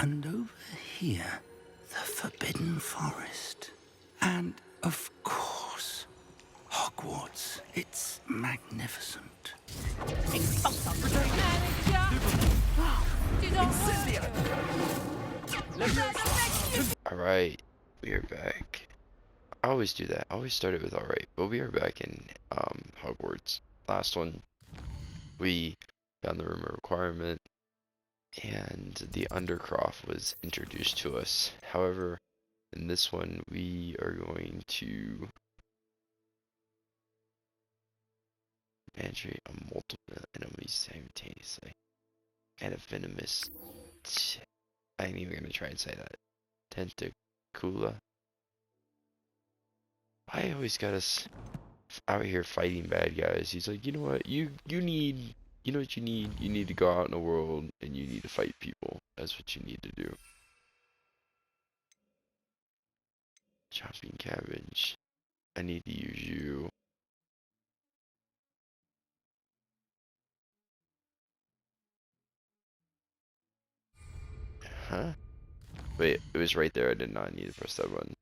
And over here, the Forbidden Forest. And, of course, Hogwarts. It's magnificent. Alright, we are back. I always do that. I always start it with alright, but we are back in Hogwarts. Last one, we found the room of requirement, and the Undercroft was introduced to us. However, in this one, we are going to penetrate a multiple enemies simultaneously. Kind of venomous. I ain't even gonna try and say that. Tentacula. I always got us out here fighting bad guys. He's like, you know what? You need, you know what you need? You need to go out in the world and you need to fight people. That's what you need to do. Chopping cabbage. I need to use you. Huh? Wait, it was right there. I did not need to press that button.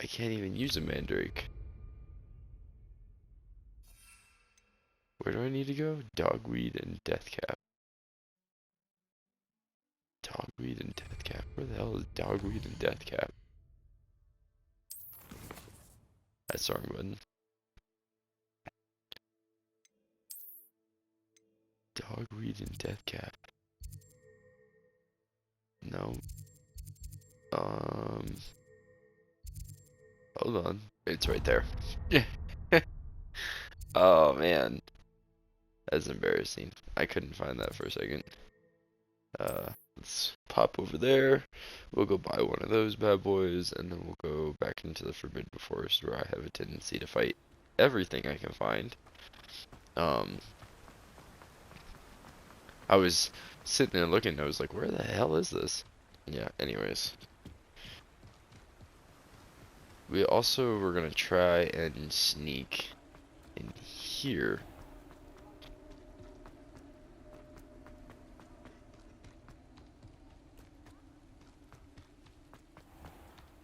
I can't even use a mandrake. Where do I need to go? Dogweed and Deathcap. Dogweed and Deathcap. Where the hell is Dogweed and Deathcap? That's the wrong button. Dogweed and Deathcap. No. Hold on. It's right there. Oh man. That's embarrassing. I couldn't find that for a second. Let's pop over there. We'll go buy one of those bad boys, and then we'll go back into the Forbidden Forest where I have a tendency to fight everything I can find. I was sitting there looking, and I was like, where the hell is this? Yeah, anyways. We also were gonna try and sneak in here.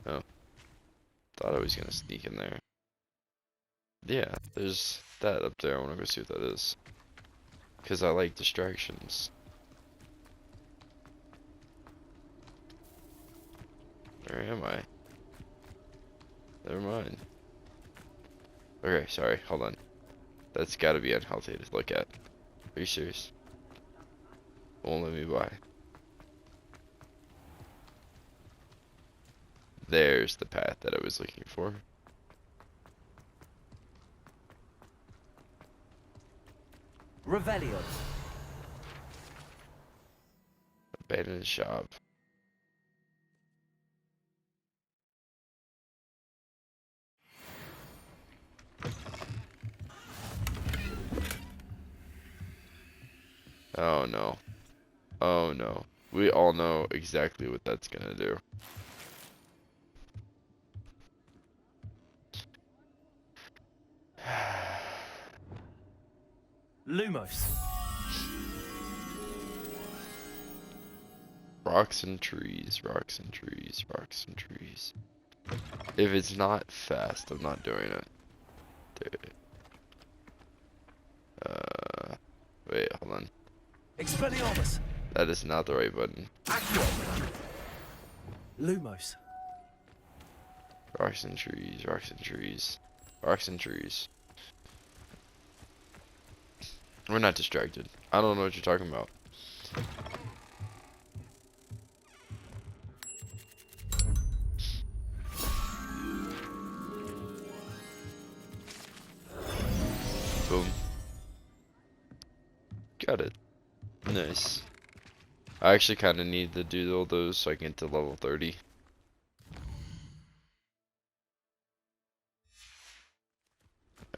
Oh. Thought I was gonna sneak in there. Yeah, there's that up there. I wanna go see what that is. Because I like distractions. Where am I? Never mind. Okay, sorry, hold on. That's gotta be unhealthy to look at. Are you serious? Won't let me buy. There's the path that I was looking for. Revelio. Abandoned shop. Oh no. Oh no. We all know exactly what that's gonna do. Lumos. Rocks and trees, rocks and trees, rocks and trees. If it's not fast, I'm not doing it. Dude. Wait, hold on. Expelliarmus. That is not the right button. Accio. Lumos. Rocks and trees, rocks and trees, rocks and trees. We're not distracted. I don't know what you're talking about. Boom. Got it. Nice. I actually kind of need to do all those so I can get to level 30.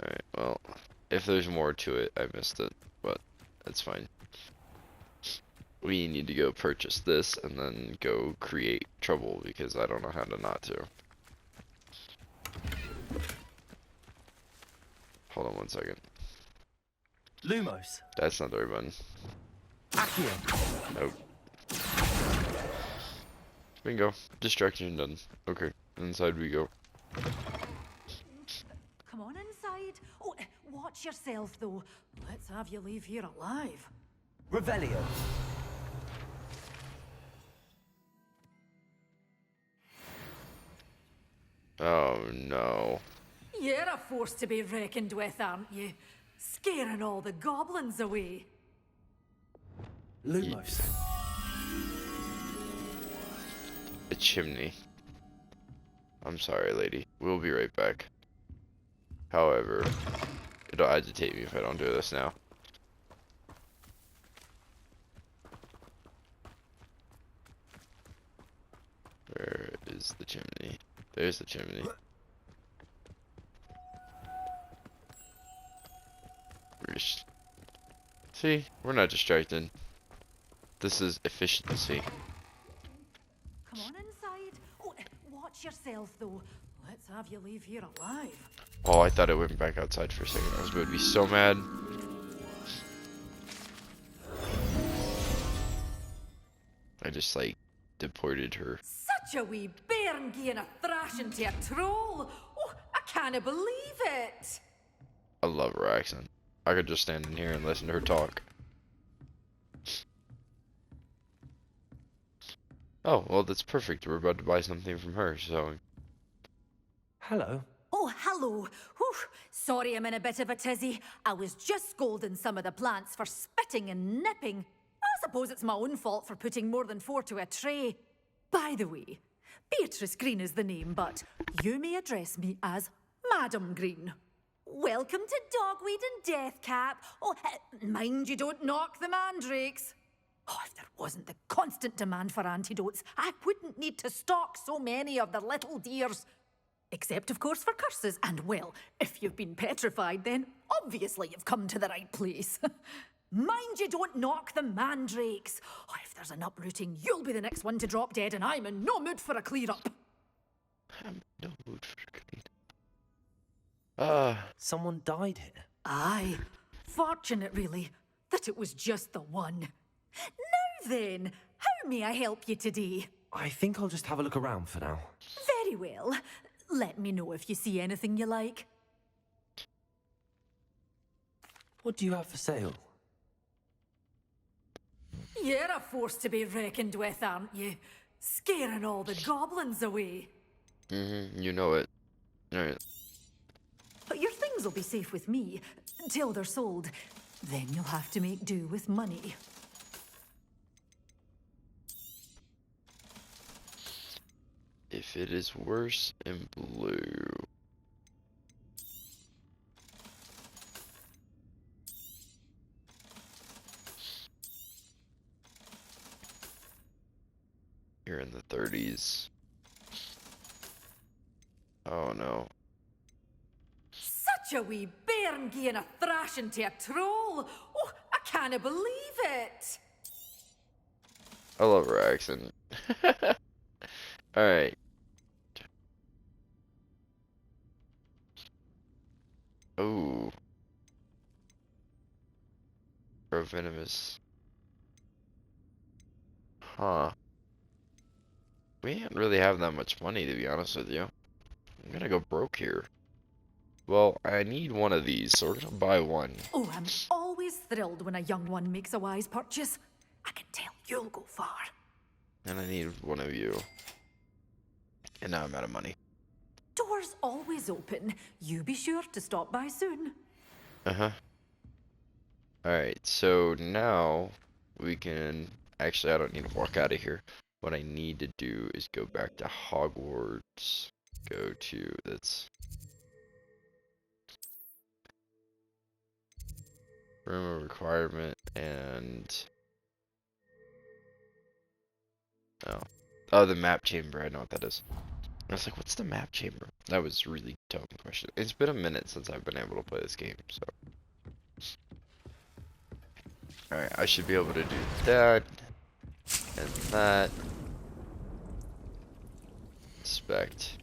Alright, well, if there's more to it, I missed it, but that's fine. We need to go purchase this and then go create trouble because I don't know how to not to. Hold on one second. Lumos. That's not the right button. Accio. Nope. Bingo. Distraction done. Okay. Inside we go. Come on inside. Oh, watch yourself, though. Let's have you leave here alive. Revelio. Oh no. You're a force to be reckoned with, aren't you? Scaring all the goblins away. Lumos. A chimney. I'm sorry, lady. We'll be right back. However, it'll agitate me if I don't do this now. Where is the chimney? There's the chimney. See, we're not distracted. This is efficiency. Come on inside. Oh, watch yourself, though. Let's have you leave here alive. Oh, I thought it went back outside for a second. I was going to be so mad. I just, like, deported her. Such a wee bairn gieing a thrashing to a troll. Oh, I can't believe it. I love her accent. I could just stand in here and listen to her talk. Oh, well, that's perfect. We're about to buy something from her, so... Hello. Oh, hello. Whew. Sorry I'm in a bit of a tizzy. I was just scolding some of the plants for spitting and nipping. I suppose it's my own fault for putting more than 4 to a tray. By the way, Beatrice Green is the name, but you may address me as Madam Green. Welcome to Dogweed and Deathcap. Oh, mind you don't knock the mandrakes. Oh, if there wasn't the constant demand for antidotes, I wouldn't need to stock so many of the little dears. Except, of course, for curses. And, well, if you've been petrified, then obviously you've come to the right place. Mind you don't knock the mandrakes. Oh, if there's an uprooting, you'll be the next one to drop dead, and I'm in no mood for a clear-up. I'm in no mood for clean. Someone died here. Aye. Fortunate, really, that it was just the one. Now then, how may I help you today? I think I'll just have a look around for now. Very well. Let me know if you see anything you like. What do you have for sale? You're a force to be reckoned with, aren't you? Scaring all the goblins away. You know it. Alright. But your things will be safe with me, till they're sold. Then you'll have to make do with money. If it is worse in blue. You're in the 30s. Oh no. Such a wee bairn gieing a thrashing to a troll. Oh, I can't believe it. I love her accent. Alright. Ooh. Venomous. Huh. We ain't really have that much money, to be honest with you. I'm gonna go broke here. Well, I need one of these, so we're gonna buy one. Oh, I'm always thrilled when a young one makes a wise purchase. I can tell you'll go far. And I need one of you. And now I'm out of money. Doors always open. You be sure to stop by soon. Uh-huh. Alright, so now we can... Actually, I don't need to walk out of here. What I need to do is go back to Hogwarts. Go to... That's... Room of requirement and... Oh. Oh, the map chamber. I know what that is. I was like, what's the map chamber? That was a really dumb question. It's been a minute since I've been able to play this game, so... Alright, I should be able to do that. And that. Inspect.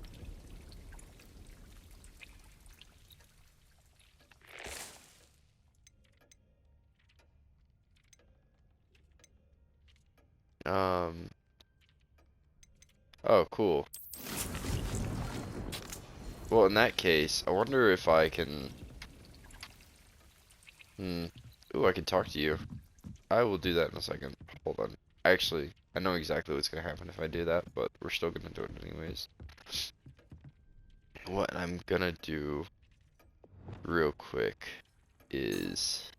cool. Well, in that case, I wonder if I can... Ooh, I can talk to you. I will do that in a second. Hold on. Actually, I know exactly what's gonna happen if I do that, but we're still gonna do it anyways. What I'm gonna do real quick is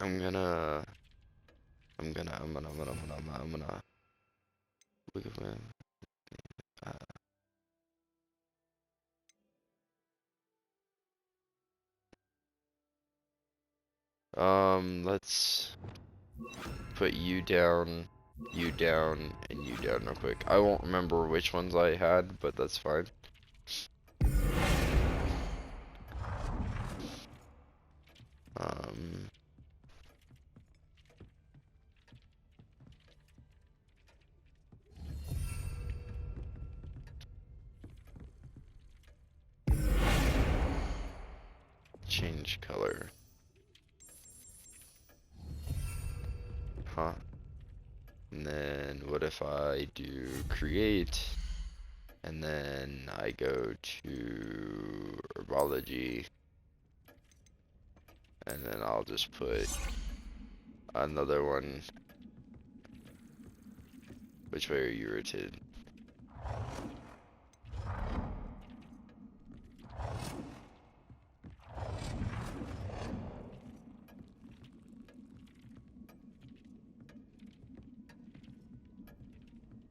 I'm gonna look at my let's put you down, and you down real quick. I won't remember which ones I had, but that's fine. Change color. Huh. And then what if I do create, and then I go to herbology, and then I'll just put another one. Which way are you rotated?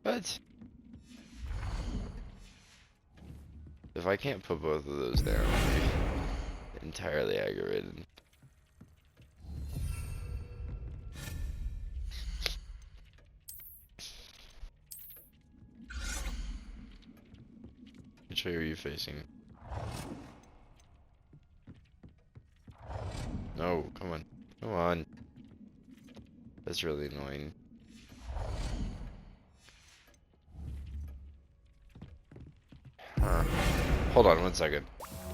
What? If I can't put both of those down, I'll be entirely aggravated. Which way are you facing? No, come on. Come on. That's really annoying. Hold on 1 second.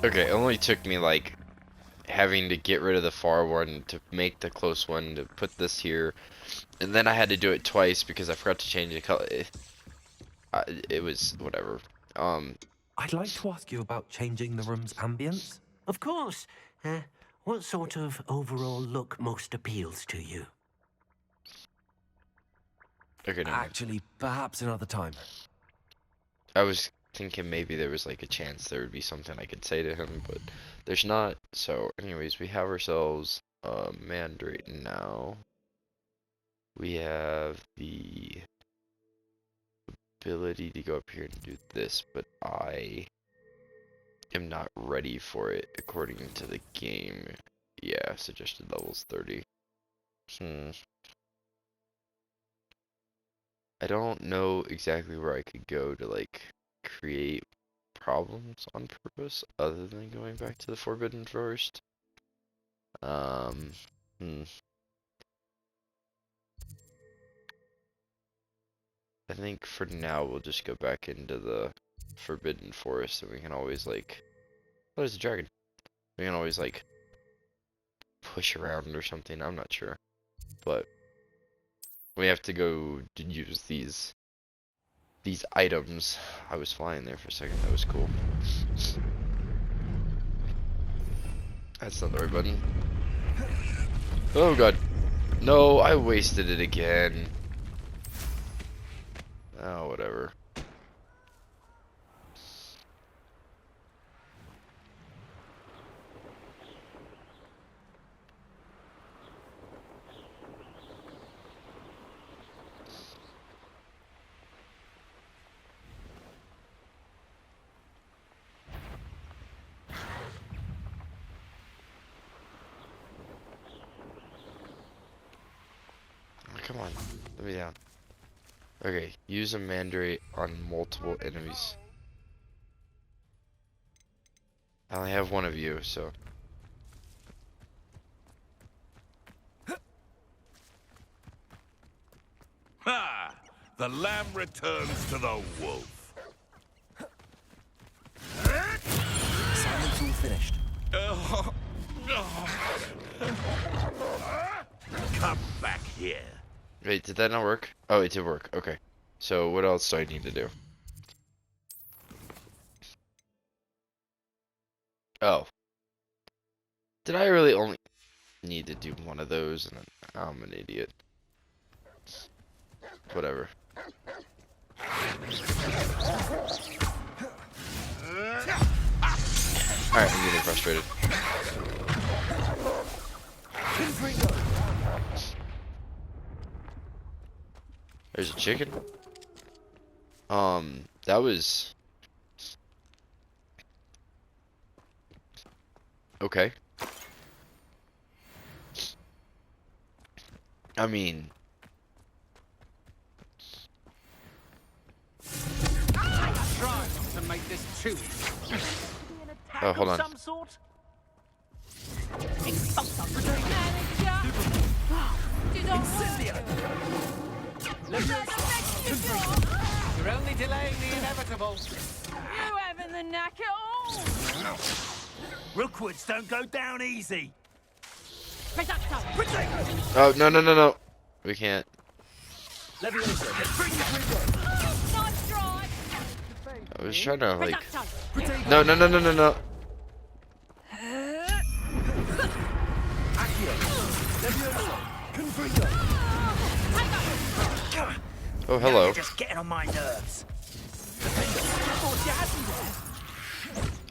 Okay, it only took me like having to get rid of the far one to make the close one to put this here, and then I had to do it twice because I forgot to change the color. It was whatever. I'd like to ask you about changing the room's ambience. Of course. What sort of overall look most appeals to you? Okay, no. Actually, perhaps another time. I was thinking maybe there was like a chance there would be something I could say to him, but there's not. So anyways, we have ourselves a Mandrake now. We have the ability to go up here and do this, but I am not ready for it according to the game. Yeah, suggested levels 30. I don't know exactly where I could go to like create problems on purpose other than going back to the Forbidden Forest. I think for now we'll just go back into the Forbidden Forest, and we can always like, oh, there's a dragon. We can always like push around or something. I'm not sure, but we have to go to use these items. I was flying there for a second. That was cool. That's not the right button. Oh god. No, I wasted it again. Oh, whatever. Come on, let me down. Okay, use a Mandrake on multiple enemies. I only have one of you, so. Ha! The lamb returns to the wolf. Simon's all finished. Come back here. Wait, did that not work? Oh, it did work. Okay. So what else do I need to do? Oh. Did I really only need to do one of those? And then I'm an idiot. Whatever. Alright, I'm getting frustrated. There's a chicken? That was... Okay. I mean... Try to make this too easy. Oh, hold on. Some sort? You're only delaying the inevitable. You having the knack at all? Rookwoods don't go down easy. Oh, no, no, no, no. We can't. Nice try. I was trying to, like... No, no, no, no, no, no. Oh, hello. You're just getting on my nerves.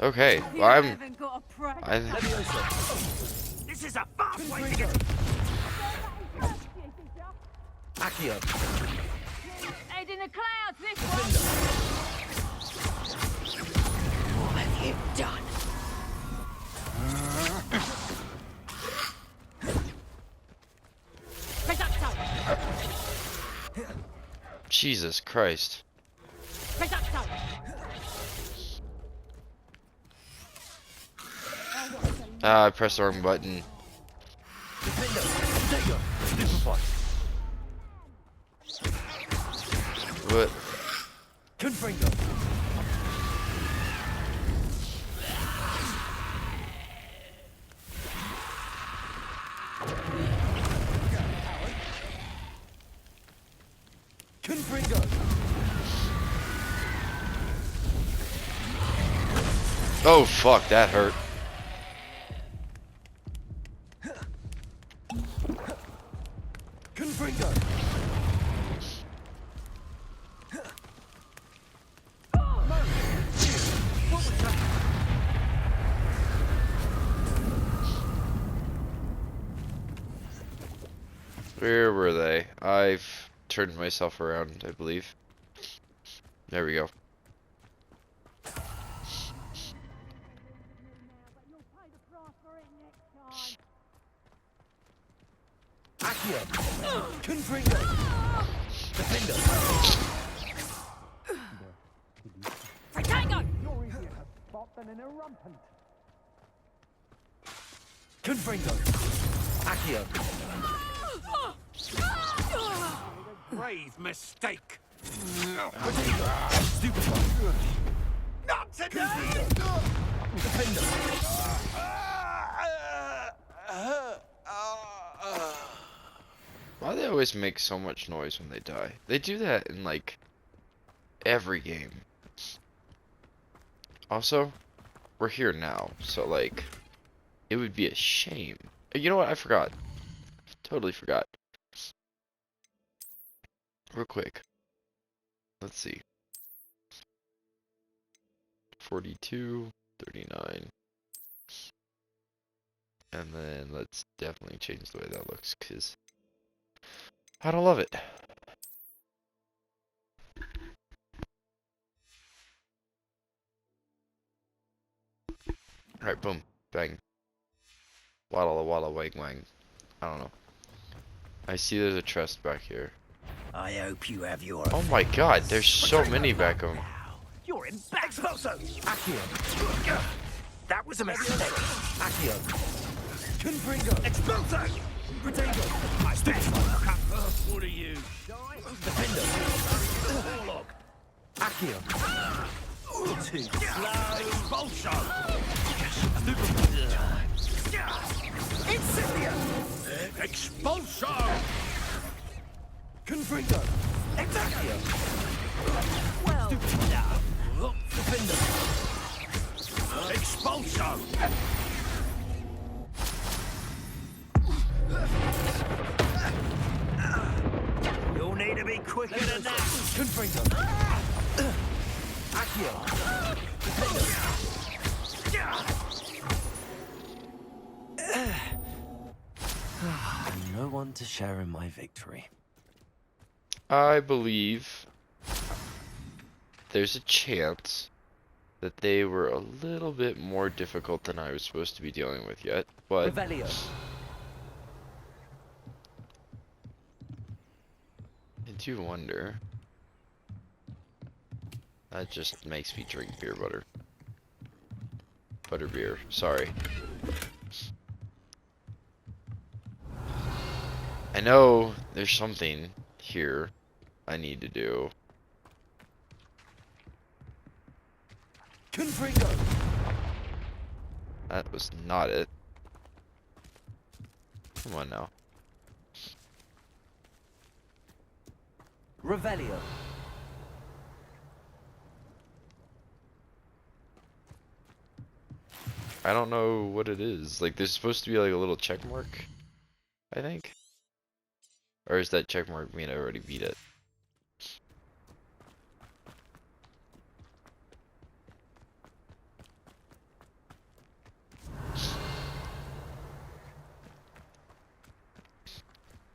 Okay, You well, I'm... haven't got a practice. This is a fast way to get. Head in the clouds this one. What have you done? Jesus Christ. Ah, I pressed the wrong button. What? Oh fuck, that hurt. Where were they? I've turned myself around, I believe. There we go. Grave mistake. Not today. Why do they always make so much noise when they die? They do that in like every game. Also, we're here now, so like it would be a shame. You know what? I forgot. Totally forgot. Real quick. Let's see. 42, 39. And then let's definitely change the way that looks, because I don't love it. Alright, boom. Bang. Waddle walla wang wang. I don't know. I see there's a chest back here. I hope you have your. Oh my god, there's so many back of them. You're in back. Expulso. Accio. That was a mistake. Accio. Confringo. Expulso. Protego. I stand for. What are you? Defender. Warlock. Accio. Too slow. Bolsho. Incendio. Expulso. Confringo! Exactio! Well, Defender! Expulso! You'll need to be quicker than that. Confringo! Accio! No one to share in my victory. I believe there's a chance that they were a little bit more difficult than I was supposed to be dealing with yet, but Revelio! I do wonder. That just makes me drink beer butter. Butterbeer, sorry. I know there's something here I need to do. Confringo! That was not it. Come on now. Revelio! I don't know what it is. Like, there's supposed to be like a little check mark, I think. Or is that check mark mean I already beat it?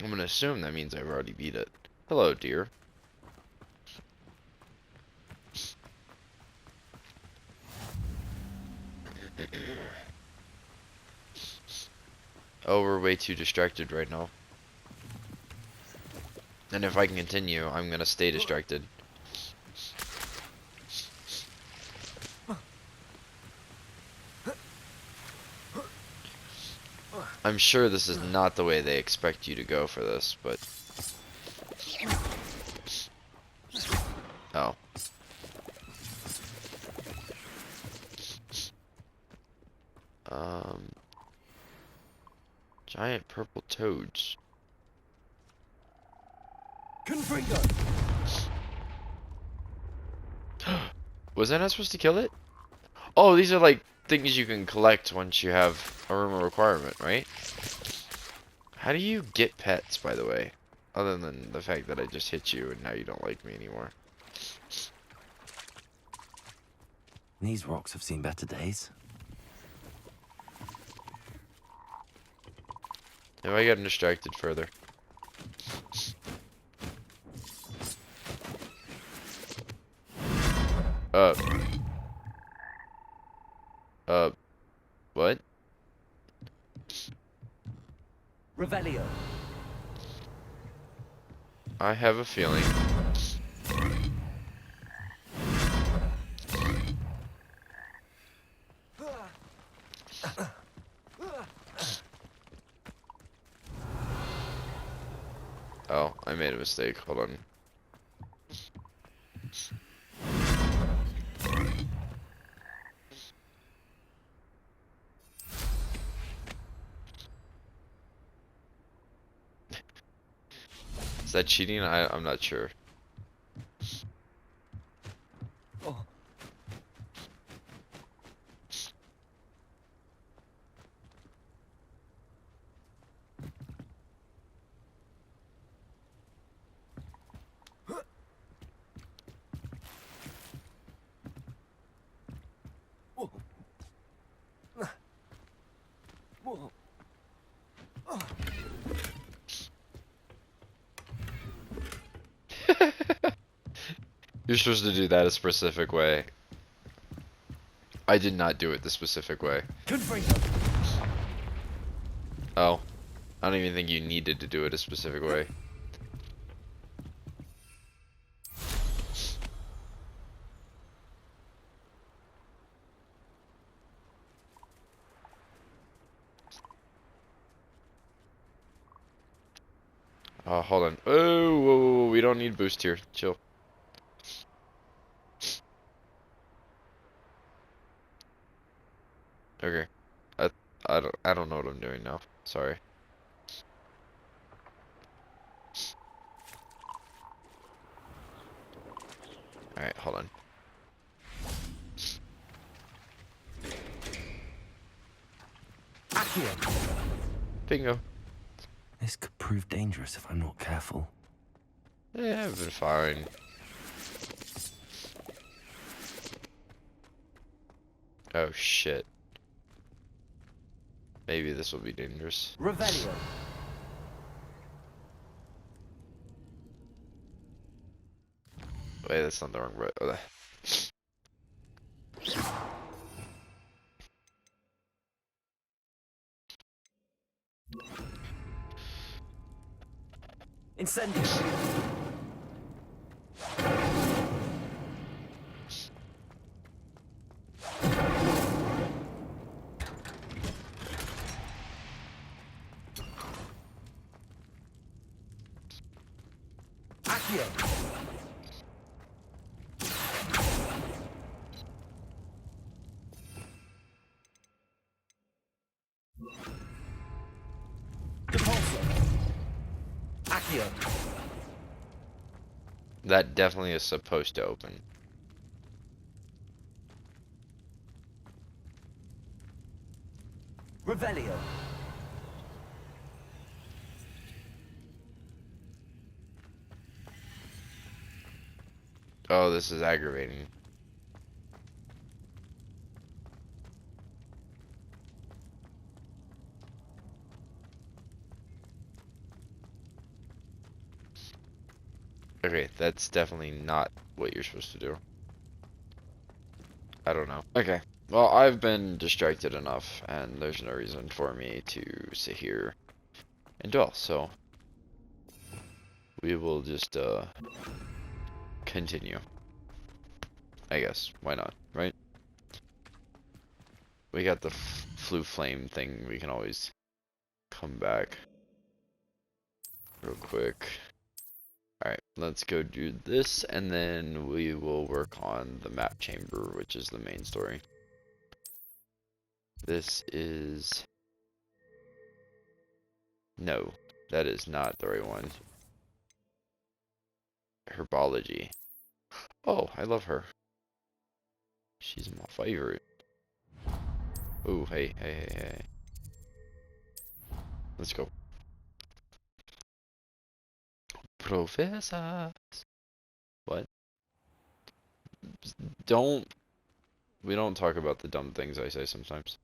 I'm gonna assume that means I've already beat it. Hello, dear. Oh, we're way too distracted right now. And if I can continue, I'm gonna stay distracted. I'm sure this is not the way they expect you to go for this, but... Oh. Giant purple toads. Confringo! Was I not supposed to kill it? Oh, these are like things you can collect once you have a room of requirement, right? How do you get pets, by the way? Other than the fact that I just hit you and now you don't like me anymore. These rocks have seen better days. If I get distracted further. What? Revelio! I have a feeling. Oh, I made a mistake. Hold on. Is that cheating? I'm not sure. Oh. Whoa. You're supposed to do that a specific way. I did not do it the specific way. Confringo! Oh. I don't even think you needed to do it a specific way. Hold on. Oh, whoa, whoa, whoa, we don't need boost here. Chill. Okay. I don't know what I'm doing now. Sorry. Alright, hold on. Accio. Bingo. This could prove dangerous if I'm not careful. Yeah, I've been fine. Oh shit. Maybe this will be dangerous. Revelio. Wait, that's not the wrong road. Oh, Incendio. Accio. Depulso. Accio. that definitely is supposed to open. Revelio. Oh, this is aggravating. Okay, that's definitely not what you're supposed to do. I don't know. Okay, well, I've been distracted enough, and there's no reason for me to sit here and dwell, so we will just, continue. I guess. Why not, right? We got the flu flame thing. We can always come back real quick. Alright, let's go do this, and then we will work on the map chamber, which is the main story. This is... No, that is not the right one. Herbology. Oh, I love her. She's my favorite. Oh, hey, hey, hey, hey. Let's go. Professors. What? We don't talk about the dumb things I say sometimes.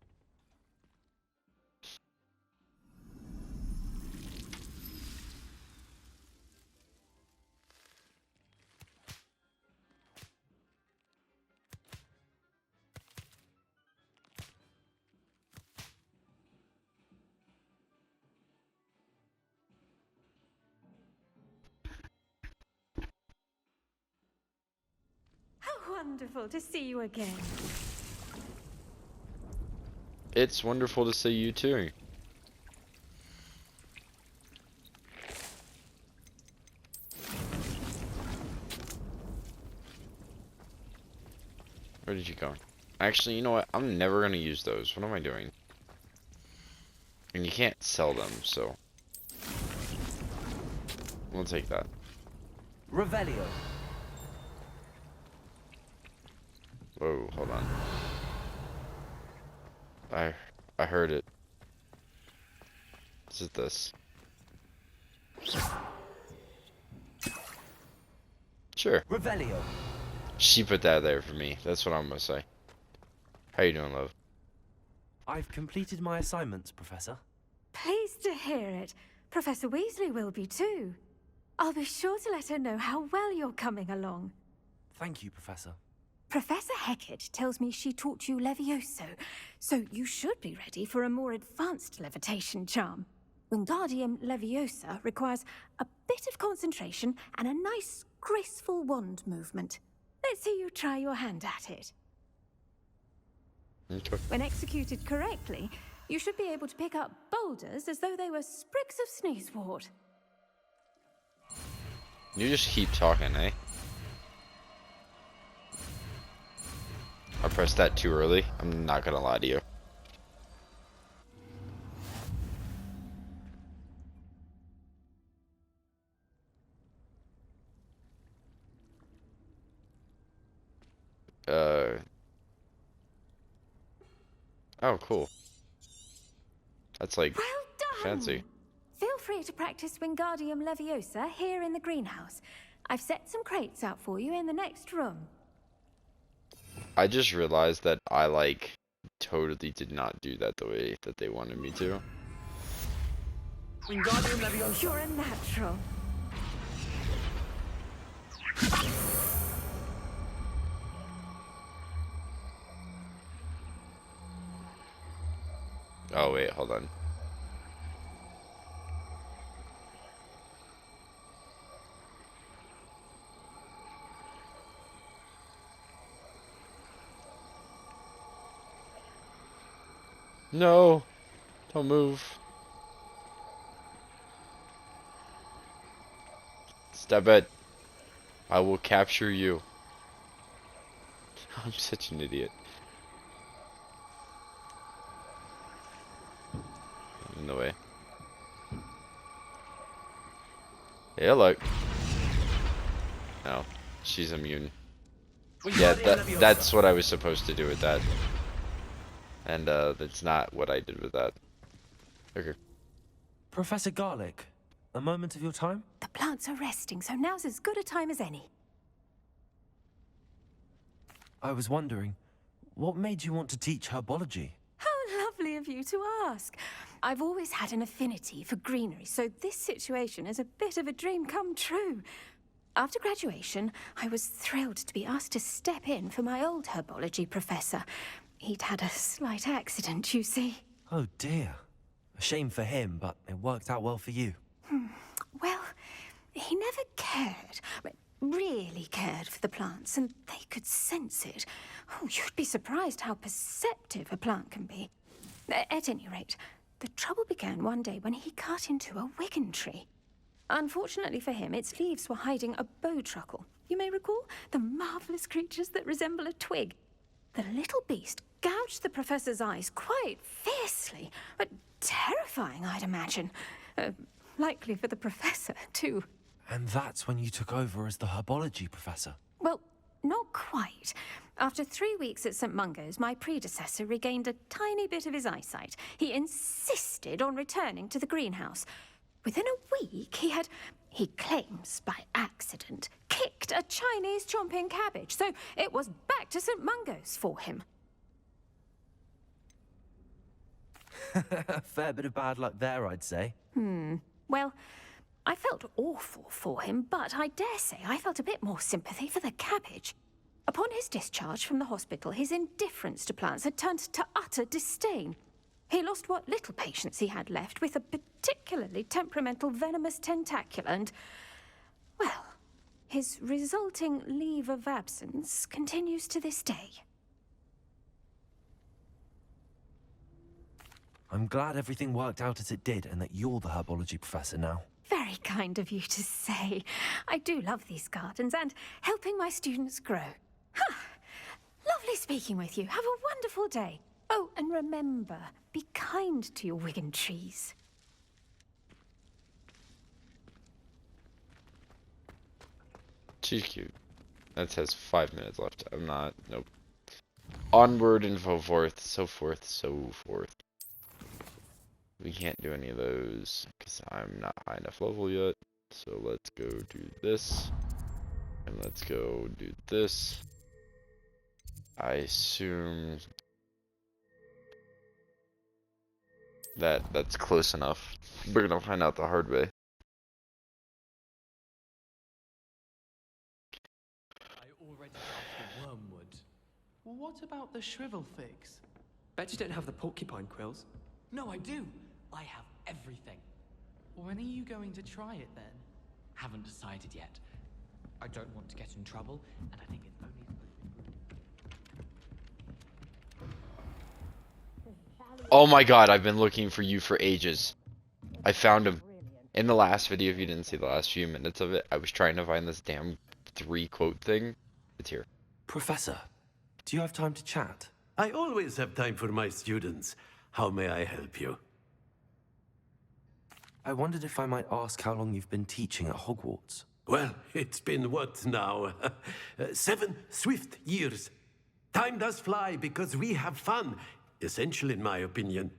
How wonderful to see you again. It's wonderful to see you too. Where did you go? Actually, you know what? I'm never gonna use those. What am I doing? And you can't sell them, so we'll take that. Revelio. Whoa, hold on. I heard it. Is it this? Sure. Revelio. She put that there for me. That's what I'm gonna say. How you doing, love? I've completed my assignments, Professor. Pleased to hear it. Professor Weasley will be too. I'll be sure to let her know how well you're coming along. Thank you, Professor. Professor Hecat tells me she taught you Levioso, so you should be ready for a more advanced levitation charm. Wingardium Leviosa requires a bit of concentration and a nice, graceful wand movement. Let's see you try your hand at it. Okay. When executed correctly, you should be able to pick up boulders as though they were sprigs of sneezewort. You just keep talking, eh? I pressed that too early. I'm not gonna lie to you. Oh, cool. That's like Well done! fancy. Feel free to practice Wingardium Leviosa here in the greenhouse. I've set some crates out for you in the next room. I just realized that I like totally did not do that the way that they wanted me to. Wingardium Leviosa. You're a natural. Oh wait, hold on. No, don't move. Step it. I will capture you. I'm such an idiot. In the way. Hey, look. No, she's immune. Yeah, that's what I was supposed to do with that. And that's not what I did with that. Okay. Professor Garlic, a moment of your time? The plants are resting, so now's as good a time as any. I was wondering, what made you want to teach herbology? How lovely of you to ask. I've always had an affinity for greenery, so this situation is a bit of a dream come true. After graduation, I was thrilled to be asked to step in for my old herbology professor. He'd had a slight accident, you see. Oh dear. A shame for him, but it worked out well for you. Well, he never cared, but really cared for the plants, and they could sense it. Oh, you'd be surprised how perceptive a plant can be. At any rate, the trouble began one day when he cut into a wigan tree. Unfortunately for him, its leaves were hiding a bowtruckle. You may recall the marvelous creatures that resemble a twig. The little beast gouged the professor's eyes quite fiercely, but terrifying, I'd imagine. Likely for the professor, too. And that's when you took over as the herbology professor? Well, not quite. After 3 weeks at St. Mungo's, my predecessor regained a tiny bit of his eyesight. He insisted on returning to the greenhouse. Within a week, he claims by accident, kicked a Chinese chomping cabbage, so it was back to St. Mungo's for him. A fair bit of bad luck there, I'd say. Well, I felt awful for him, but I dare say I felt a bit more sympathy for the cabbage. Upon his discharge from the hospital, his indifference to plants had turned to utter disdain. He lost what little patience he had left with a particularly temperamental venomous tentacula and, well, his resulting leave of absence continues to this day. I'm glad everything worked out as it did and that you're the herbology professor now. Very kind of you to say. I do love these gardens and helping my students grow. Lovely speaking with you. Have a wonderful day. Oh, and remember, be kind to your wigan trees. She's cute. That says 5 minutes left. I'm not. Nope. Onward and so forth, so forth, so forth. We can't do any of those because I'm not high enough level yet. So let's go do this. And let's go do this. I assume that that's close enough. We're gonna find out the hard way. I already have the wormwood. Well, what about the shrivel figs? Bet you don't have the porcupine quills. No, I do. I have everything. When are you going to try it then? Haven't decided yet. I don't want to get in trouble, and I think it's only... Oh my god, I've been looking for you for ages. I found him. In the last video, if you didn't see the last few minutes of it, I was trying to find this damn 3-quote thing. It's here. Professor, do you have time to chat? I always have time for my students. How may I help you? I wondered if I might ask how long you've been teaching at Hogwarts. Well, it's been what now? 7 swift years. Time does fly because we have fun. essential in my opinion.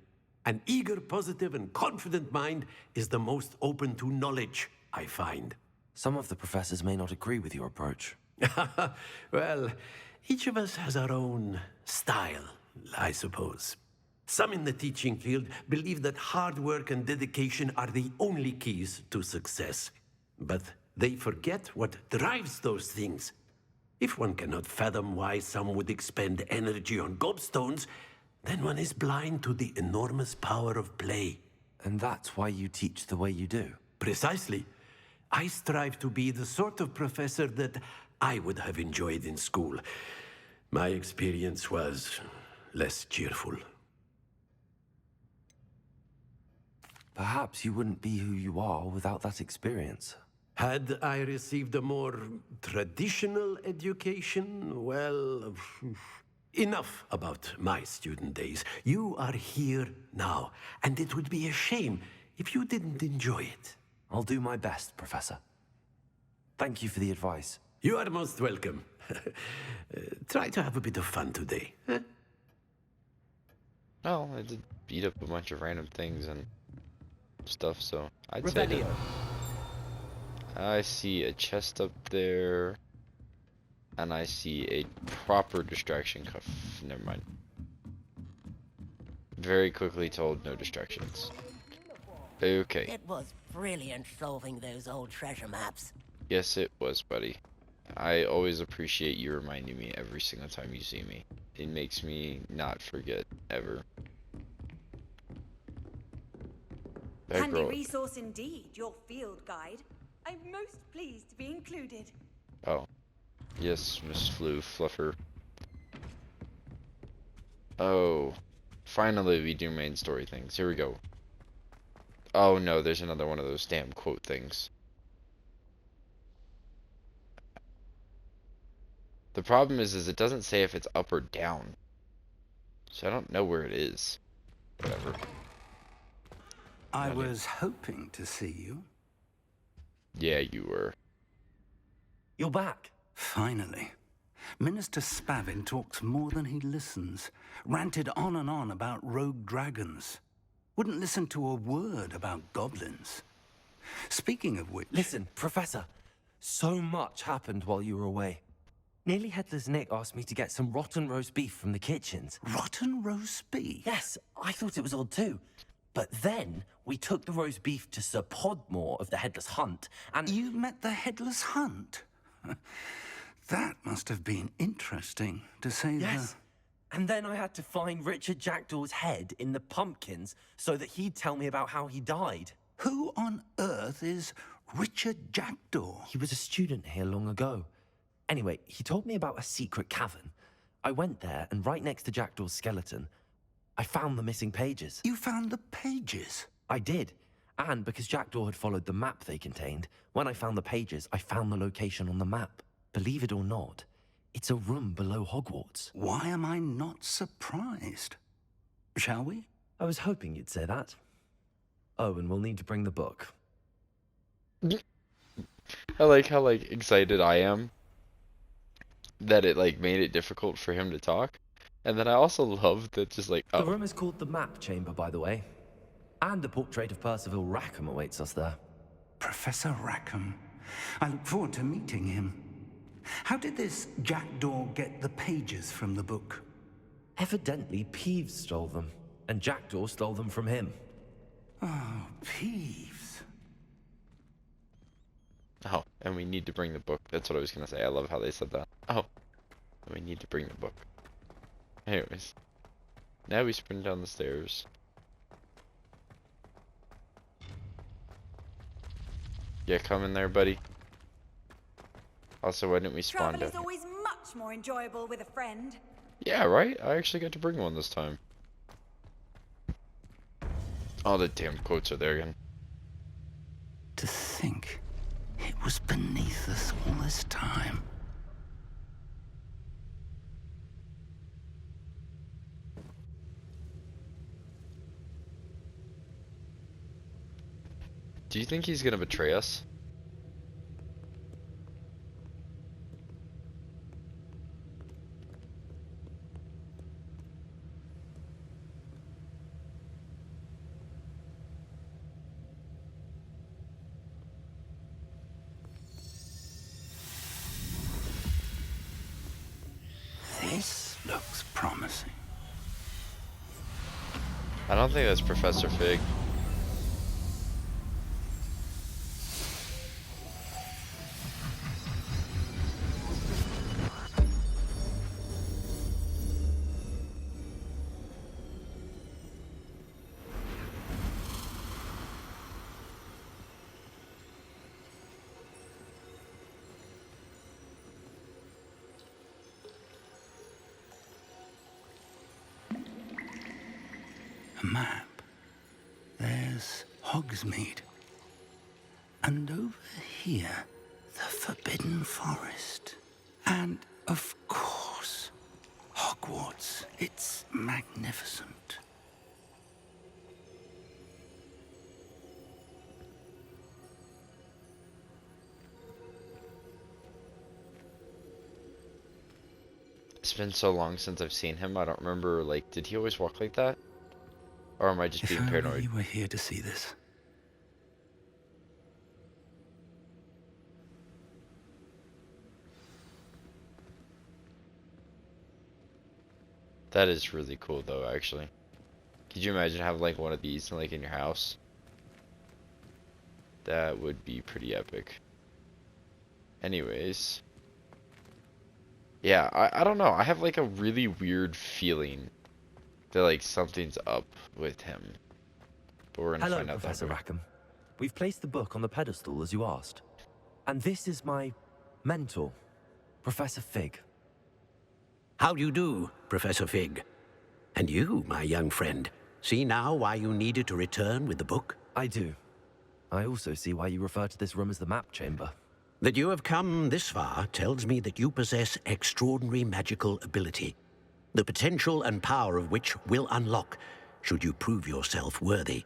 An eager, positive, and confident mind is the most open to knowledge, I find. Some of the professors may not agree with your approach. Well, each of us has our own style, I suppose. Some in the teaching field believe that hard work and dedication are the only keys to success. But they forget what drives those things. If one cannot fathom why some would expend energy on gobstones, then one is blind to the enormous power of play. And that's why you teach the way you do. Precisely. I strive to be the sort of professor that I would have enjoyed in school. My experience was less cheerful. Perhaps you wouldn't be who you are without that experience. Had I received a more traditional education, well, enough about my student days. You are here now, and it would be a shame if you didn't enjoy it. I'll do my best, Professor. Thank you for the advice. You are most welcome. Try to have a bit of fun today. Huh? Well, I did beat up a bunch of random things and stuff, so I'd say that. I see a chest up there, and I see a proper distraction cuff. Never mind. Very quickly told, no distractions. Okay. It was brilliant solving those old treasure maps. Yes, it was, buddy. I always appreciate you reminding me every single time you see me. It makes me not forget, ever. Handy resource indeed, your field guide. I'm most pleased to be included. Oh. Yes, Miss Fluffer. Oh. Finally, we do main story things. Here we go. Oh no, there's another one of those damn quote things. The problem is it doesn't say if it's up or down. So I don't know where it is. Whatever. I was hoping to see you. Yeah, you were. You're back. Finally. Minister Spavin talks more than he listens. Ranted on and on about rogue dragons. Wouldn't listen to a word about goblins. Speaking of which... Listen, Professor. So much happened while you were away. Nearly Headless Nick asked me to get some rotten roast beef from the kitchens. Rotten roast beef? Yes, I thought it was odd too. But then we took the roast beef to Sir Podmore of the Headless Hunt, and... You met the Headless Hunt? That must have been interesting, to say Yes. And then I had to find Richard Jackdaw's head in the pumpkins so that he'd tell me about how he died. Who on earth is Richard Jackdaw? He was a student here long ago. Anyway, he told me about a secret cavern. I went there, and right next to Jackdaw's skeleton, I found the missing pages. You found the pages? I did. And because Jackdaw had followed the map they contained, when I found the pages, I found the location on the map. Believe it or not, it's a room below Hogwarts. Why am I not surprised? Shall we? I was hoping you'd say that. Oh, and we'll need to bring the book. I like how excited I am that it made it difficult for him to talk. And then I also love that just The room is called the Map Chamber, by the way. And a portrait of Percival Rackham awaits us there. Professor Rackham. I look forward to meeting him. How did this Jackdaw get the pages from the book? Evidently, Peeves stole them, and Jackdaw stole them from him. Oh, Peeves. Oh, and we need to bring the book. That's what I was gonna say. I love how they said that. Oh, and we need to bring the book. Anyways, now we sprint down the stairs. Yeah, come in there, buddy. Also, why didn't we spawn Travel down is here? always much more enjoyable with a friend. Yeah, right? I actually got to bring one this time. All the damn quotes are there again. To think it was beneath us all this time. Do you think he's gonna betray us? I don't think that's Professor Fig. A map. There's Hogsmeade. And over here, the Forbidden Forest. And, of course, Hogwarts. It's magnificent. It's been so long since I've seen him, I don't remember, like, did he always walk like that? Or am I just being If only paranoid? you were here to see this. That is really cool, though, actually. Could you imagine having, like, one of these, like, in your house? That would be pretty epic. Anyways. Yeah, I don't know. I have, like, a really weird feeling that, like, something's up with him. But we're gonna Hello, find out Professor that way. Rackham. We've placed the book on the pedestal, as you asked. And this is my mentor, Professor Fig. How do you do, Professor Fig? And you, my young friend, see now why you needed to return with the book? I do. I also see why you refer to this room as the map chamber. That you have come this far tells me that you possess extraordinary magical ability, the potential and power of which will unlock should you prove yourself worthy.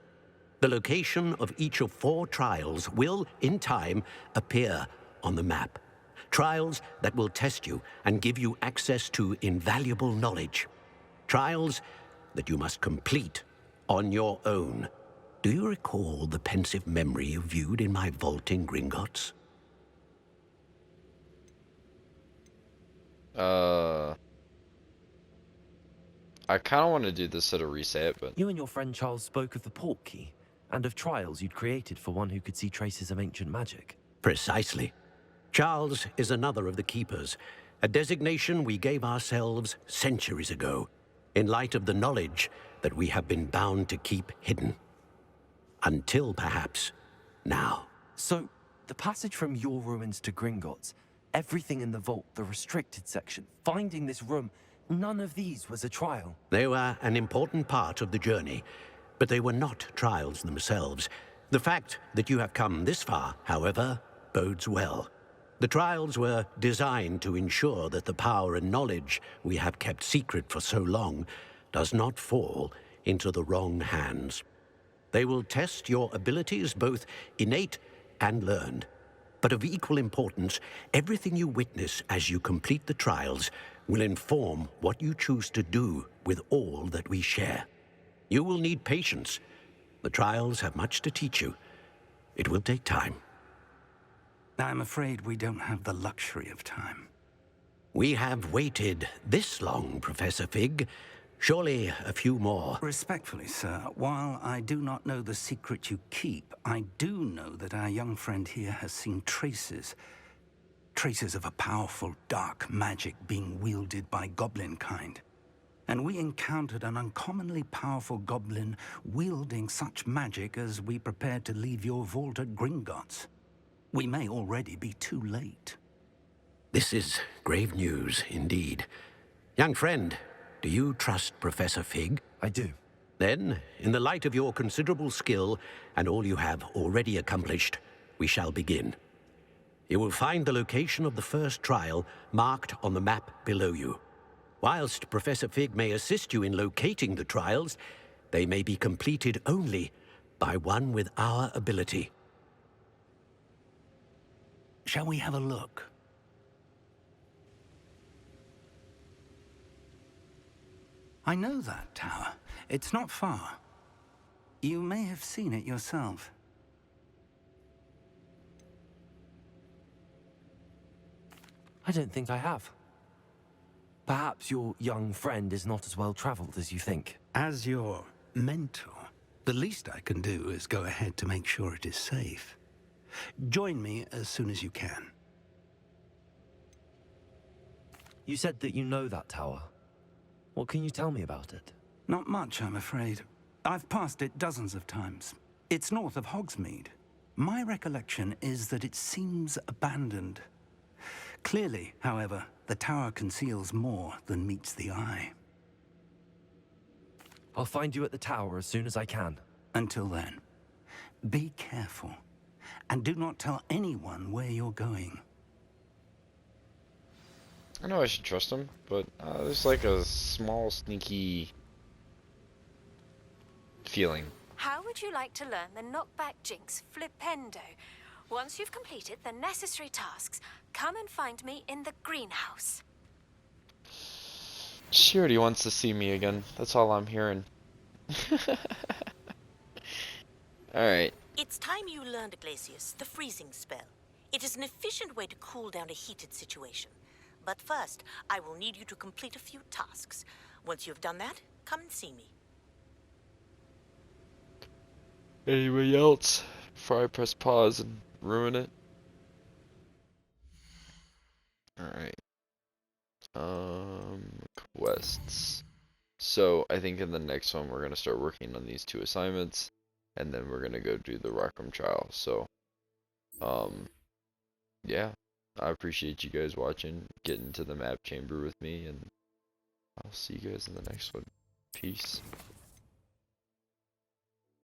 The location of each of 4 trials will, in time, appear on the map. Trials that will test you and give you access to invaluable knowledge. Trials that you must complete on your own. Do you recall the pensive memory you viewed in my vault in Gringotts? I kind of want to do this at a reset, but... You and your friend Charles spoke of the port key, and of trials you'd created for one who could see traces of ancient magic. Precisely. Charles is another of the Keepers, a designation we gave ourselves centuries ago, in light of the knowledge that we have been bound to keep hidden. Until, perhaps, now. So, the passage from your ruins to Gringotts, everything in the vault, the restricted section, finding this room, none of these was a trial. They were an important part of the journey, but they were not trials themselves. The fact that you have come this far, however, bodes well. The trials were designed to ensure that the power and knowledge we have kept secret for so long does not fall into the wrong hands. They will test your abilities, both innate and learned. But of equal importance, everything you witness as you complete the trials will inform what you choose to do with all that we share. You will need patience. The trials have much to teach you. It will take time. I'm afraid we don't have the luxury of time. We have waited this long, Professor Fig. Surely a few more. Respectfully, sir, while I do not know the secret you keep, I do know that our young friend here has seen traces of a powerful dark magic being wielded by goblin kind. And we encountered an uncommonly powerful goblin wielding such magic as we prepared to leave your vault at Gringotts. We may already be too late. This is grave news, indeed. Young friend, do you trust Professor Fig? I do. Then, in the light of your considerable skill and all you have already accomplished, we shall begin. You will find the location of the first trial marked on the map below you. Whilst Professor Fig may assist you in locating the trials, they may be completed only by one with our ability. Shall we have a look? I know that tower. It's not far. You may have seen it yourself. I don't think I have. Perhaps your young friend is not as well traveled as you think. As your Mentor. The least I can do is go ahead to make sure it is safe. Join me as soon as you can. You said that you know that tower. What can you tell me about it? Not much, I'm afraid. I've passed it dozens of times. It's north of Hogsmeade. My recollection is that it seems abandoned. Clearly, however, the tower conceals more than meets the eye. I'll find you at the tower as soon as I can. Until then, be careful, and do not tell anyone where you're going. I know I should trust him, but there's like a small sneaky feeling. How would you like to learn the knockback jinx flipendo? Once you've completed the necessary tasks, come and find me in the greenhouse. She already wants to see me again. That's all I'm hearing. Alright. It's time you learned, Glacius, the freezing spell. It is an efficient way to cool down a heated situation. But first, I will need you to complete a few tasks. Once you've done that, come and see me. Anybody else? Before I press pause and ruin it. Alright. Quests. So, I think in the next one we're gonna start working on these 2 assignments. And then we're gonna go do the Rackham trial. So, yeah. I appreciate you guys watching, getting to the map chamber with me, and I'll see you guys in the next one. Peace.